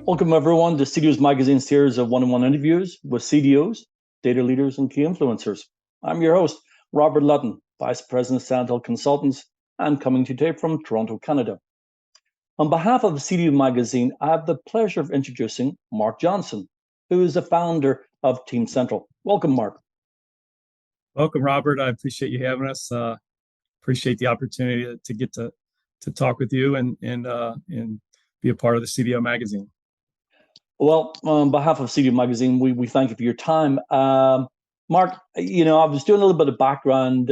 Welcome, everyone, to CDO's Magazine series of one-on-one interviews with CDOs, data leaders, and key influencers. I'm your host, Robert Lutton, Vice President of Sandhill Consultants, and coming to you today from Toronto, Canada. On behalf of CDO Magazine, I have the pleasure of introducing Marc Johnson, who is the founder of Team Central. Welcome, Marc. Welcome, Robert. I appreciate you having us. Appreciate the opportunity to get to talk with you and be a part of the CDO Magazine. Well, on behalf of CDO Magazine, we thank you for your time. Marc, I was doing a little bit of background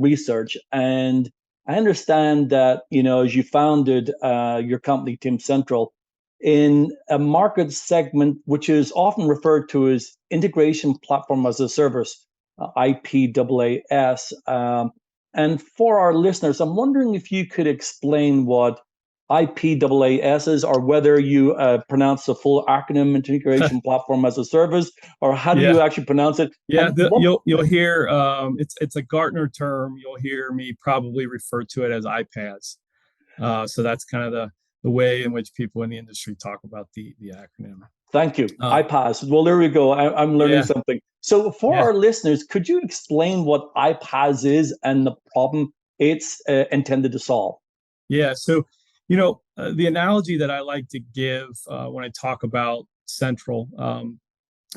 research, and I understand that, as you founded your company, Team Central, in a market segment which is often referred to as Integration Platform as a Service, IPaaS. And for our listeners, I'm wondering if you could explain what IPaaS is, or whether you pronounce the full acronym Integration Platform as a Service, or how do you actually pronounce it? Yeah, you'll hear it's a Gartner term. You'll hear me probably refer to it as IPaaS. So that's kind of the way in which people in the industry talk about the acronym. Thank you. IPaaS. Well, there we go. I'm learning something. So for our listeners, could you explain what IPaaS is and the problem it's intended to solve? Yeah. So, the analogy that I like to give when I talk about Central,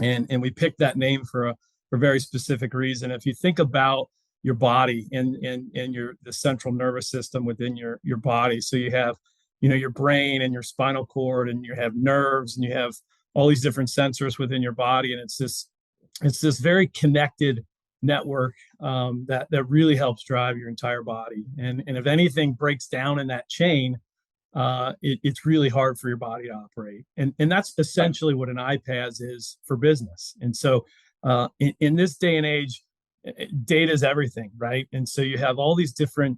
and we picked that name for a very specific reason. If you think about your body and the central nervous system within your body, so you have, your brain and your spinal cord, and you have nerves, and you have all these different sensors within your body, and it's this very connected network that really helps drive your entire body. And if anything breaks down in that chain, it's really hard for your body to operate. And that's essentially what an IPaaS is for business. And so in this day and age, data is everything, right? And so you have all these different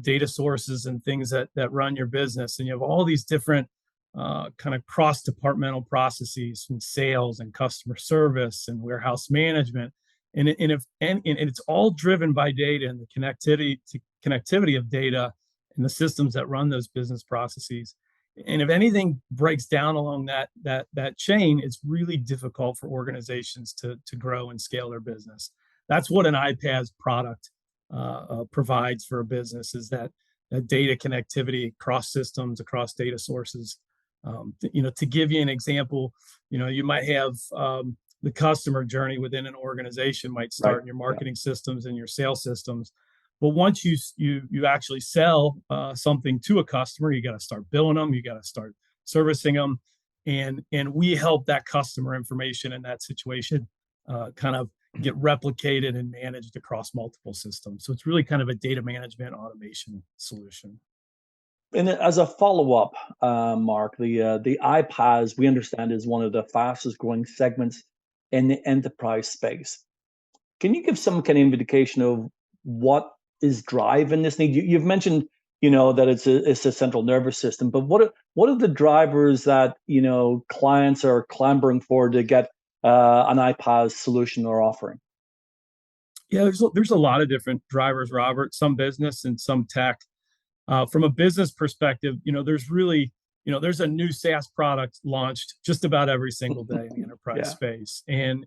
data sources and things that run your business, and you have all these different kind of cross-departmental processes from sales and customer service and warehouse management. And it's all driven by data and the connectivity of data and the systems that run those business processes. And if anything breaks down along that chain, it's really difficult for organizations to grow and scale their business. That's what an IPaaS product provides for a business, is that data connectivity across systems, across data sources. To give you an example, you might have the customer journey within an organization might start in your marketing systems and your sales systems. But once you actually sell something to a customer, you got to start billing them, you got to start servicing them, and we help that customer information in that situation kind of get replicated and managed across multiple systems. So it's really kind of a data management automation solution. And as a follow-up, Marc, the IPaaS, we understand, is one of the fastest growing segments in the enterprise space. Can you give some kind of indication of what is driving this need? You've mentioned, that it's a central nervous system, but what are the drivers that clients are clamoring for to get an IPaaS solution or offering? Yeah, there's a lot of different drivers, Robert. Some business and some tech. From a business perspective, there's really, there's a new SaaS product launched just about every single day in the enterprise space, and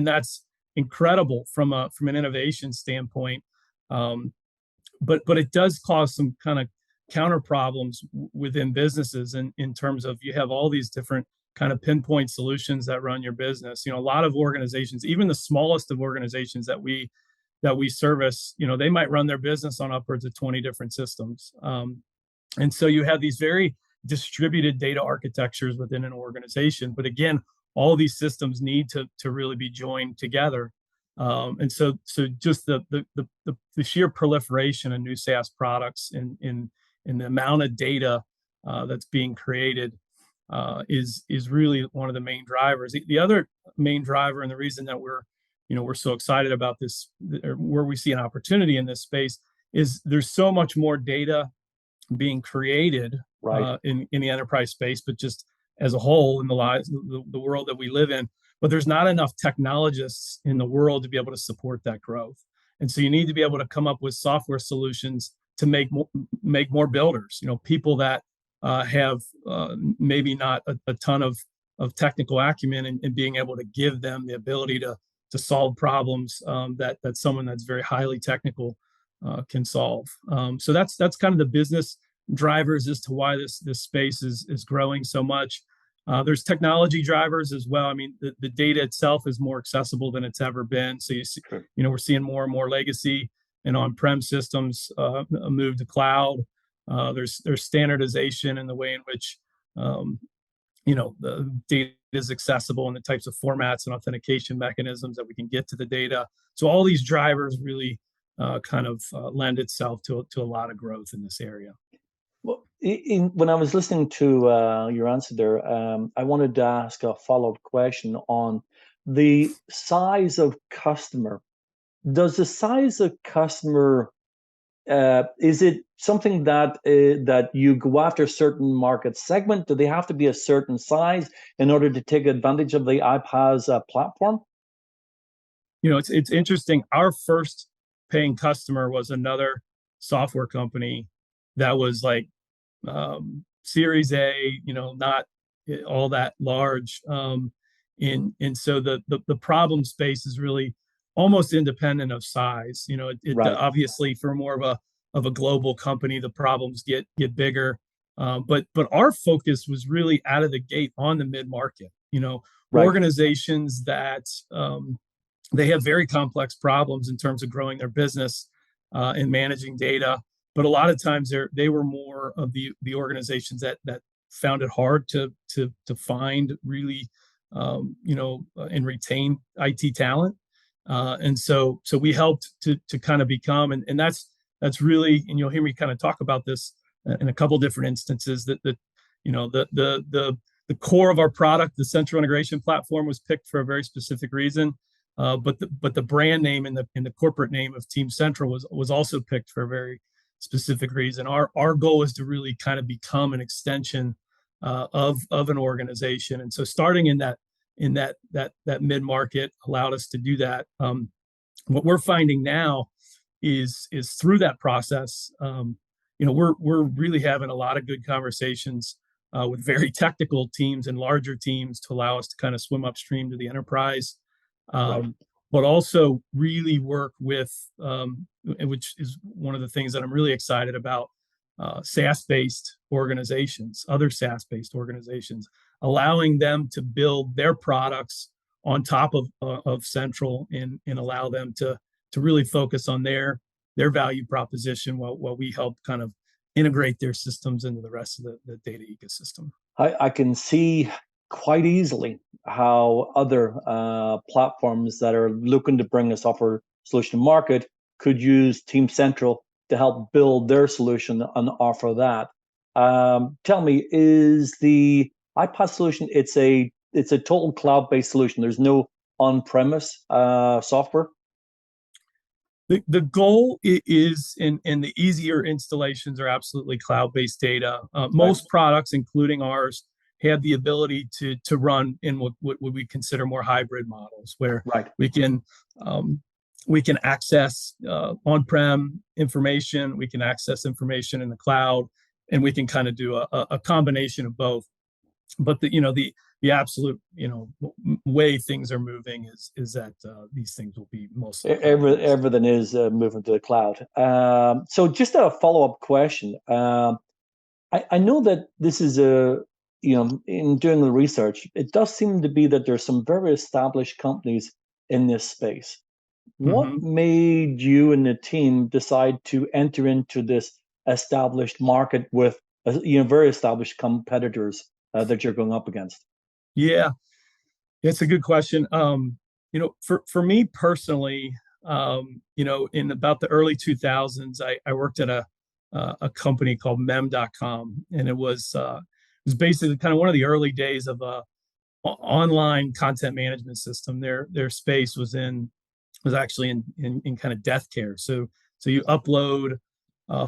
that's incredible from an innovation standpoint. But it does cause some kind of counter problems within businesses, in terms of you have all these different kind of pinpoint solutions that run your business. A lot of organizations, even the smallest of organizations that we service, they might run their business on upwards of 20 different systems. And so you have these very distributed data architectures within an organization. But again, all these systems need to really be joined together. And so just the sheer proliferation of new SaaS products in the amount of data that's being created is really one of the main drivers. The other main driver, and the reason that we're so excited about this, where we see an opportunity in this space, is there's so much more data being created in the enterprise space, but just as a whole in the world that we live in. But there's not enough technologists in the world to be able to support that growth. And so you need to be able to come up with software solutions to make more builders, people that have maybe not a ton of technical acumen, and being able to give them the ability to solve problems that someone that's very highly technical can solve. So that's kind of the business drivers as to why this space is growing so much. There's technology drivers as well. I mean, the data itself is more accessible than it's ever been. So you see, Sure. we're seeing more and more legacy and on-prem systems move to cloud. There's standardization in the way in which the data is accessible and the types of formats and authentication mechanisms that we can get to the data. So all these drivers really kind of lend itself to a lot of growth in this area. Well, when I was listening to your answer there, I wanted to ask a follow-up question on the size of customer. Does the size of customer, is it something that that you go after a certain market segment? Do they have to be a certain size in order to take advantage of the iPaaS platform? It's interesting. Our first paying customer was another software company that was like Series A, not all that large. And so the problem space is really almost independent of size. Right. Obviously for more of a global company, the problems get bigger. But our focus was really out of the gate on the mid-market. Right. Organizations that they have very complex problems in terms of growing their business and managing data. But a lot of times they were more of the organizations that found it hard to find really and retain IT talent. And so we helped to kind of become, and that's really, and you'll hear me kind of talk about this in a couple different instances, that the core of our product, the central integration platform, was picked for a very specific reason. But the brand name and the corporate name of Team Central was also picked for a very specific reason. Our goal is to really kind of become an extension of an organization, and so starting in that mid-market allowed us to do that. What we're finding now is through that process, we're really having a lot of good conversations with very technical teams and larger teams to allow us to kind of swim upstream to the enterprise. Right. But also really work with, which is one of the things that I'm really excited about, SaaS-based organizations, other SaaS-based organizations, allowing them to build their products on top of Central and allow them to really focus on their value proposition while we help kind of integrate their systems into the rest of the data ecosystem. I can see quite easily how other platforms that are looking to bring a software solution to market could use Team Central to help build their solution and offer that. Tell me, is the iPaaS solution, it's a total cloud-based solution? There's no on-premise software? The goal is in the easier installations are absolutely cloud-based data. Most products, including ours, have the ability to run in what we consider more hybrid models, where we can access on-prem information, we can access information in the cloud, and we can kind of do a combination of both. But the absolute way things are moving is that these things will be mostly everything is moving to the cloud. So just a follow-up question. I know that this is in doing the research, it does seem to be that there's some very established companies in this space. What made you and the team decide to enter into this established market with very established competitors that you're going up against? Yeah, it's a good question. For me personally, in about the early 2000s, I worked at a company called mem.com, and it was basically kind of one of the early days of a online content management system. Their space was actually in kind of death care. So you upload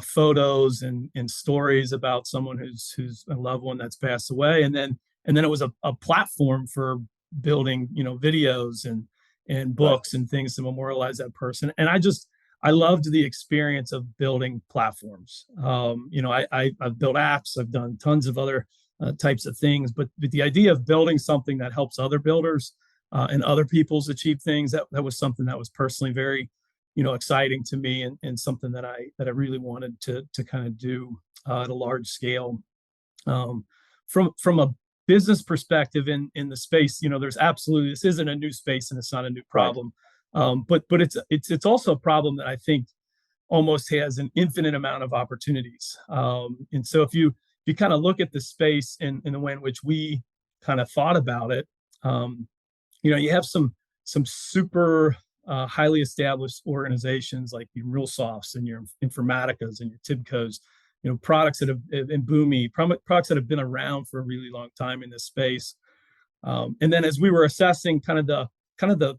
photos and stories about someone who's a loved one that's passed away, and then it was a platform for building videos and books and things to memorialize that person. And I loved the experience of building platforms. I've built apps, I've done tons of other types of things, but the idea of building something that helps other builders and other people's achieve things, that was something that was personally very, exciting to me, and something that I really wanted to kind of do at a large scale. From a business perspective in the space, there's absolutely, this isn't a new space and it's not a new problem. But it's also a problem that I think almost has an infinite amount of opportunities. And so if you kind of look at the space in the way in which we kind of thought about it, you have some super highly established organizations like your MuleSofts and your Informaticas and your Tibcos, products that have been Boomi, products that have been around for a really long time in this space. And then as we were assessing kind of the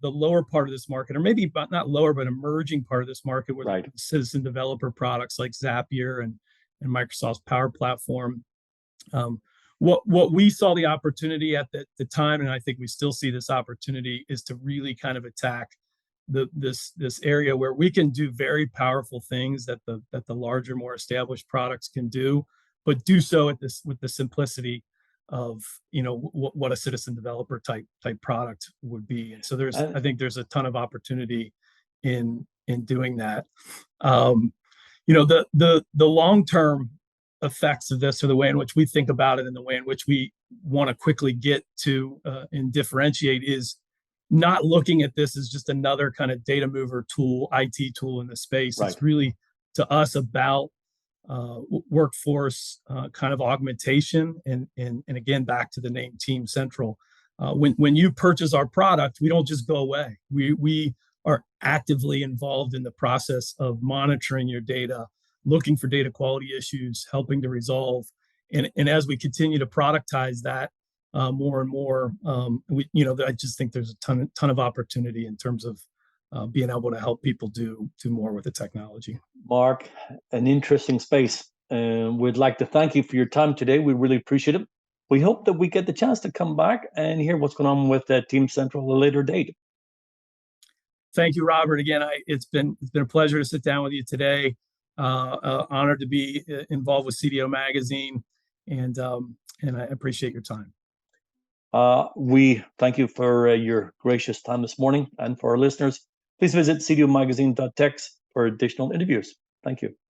lower part of this market, or maybe not lower, but emerging part of this market, where the citizen developer products like Zapier and Microsoft's Power Platform. What we saw the opportunity at the time, and I think we still see this opportunity, is to really kind of attack this area where we can do very powerful things that the larger, more established products can do, but do so with the simplicity of what a citizen developer type product would be. And so I think there's a ton of opportunity in doing that. The long-term effects of this, or the way in which we think about it and the way in which we want to quickly get to and differentiate, is not looking at this as just another kind of data mover tool, IT tool in the space. It's really, to us, about workforce kind of augmentation, and again, back to the name Team Central. When you purchase our product, we don't just go away. We are actively involved in the process of monitoring your data, looking for data quality issues, helping to resolve, and as we continue to productize that more and more, I just think there's a ton of opportunity in terms of being able to help people do more with the technology. Marc, an interesting space. We'd like to thank you for your time today. We really appreciate it. We hope that we get the chance to come back and hear what's going on with Team Central at a later date. Thank you, Robert. Again, it's been a pleasure to sit down with you today. Honored to be involved with CDO Magazine, and I appreciate your time. We thank you for your gracious time this morning, and for our listeners, please visit cdomagazine.tech for additional interviews. Thank you.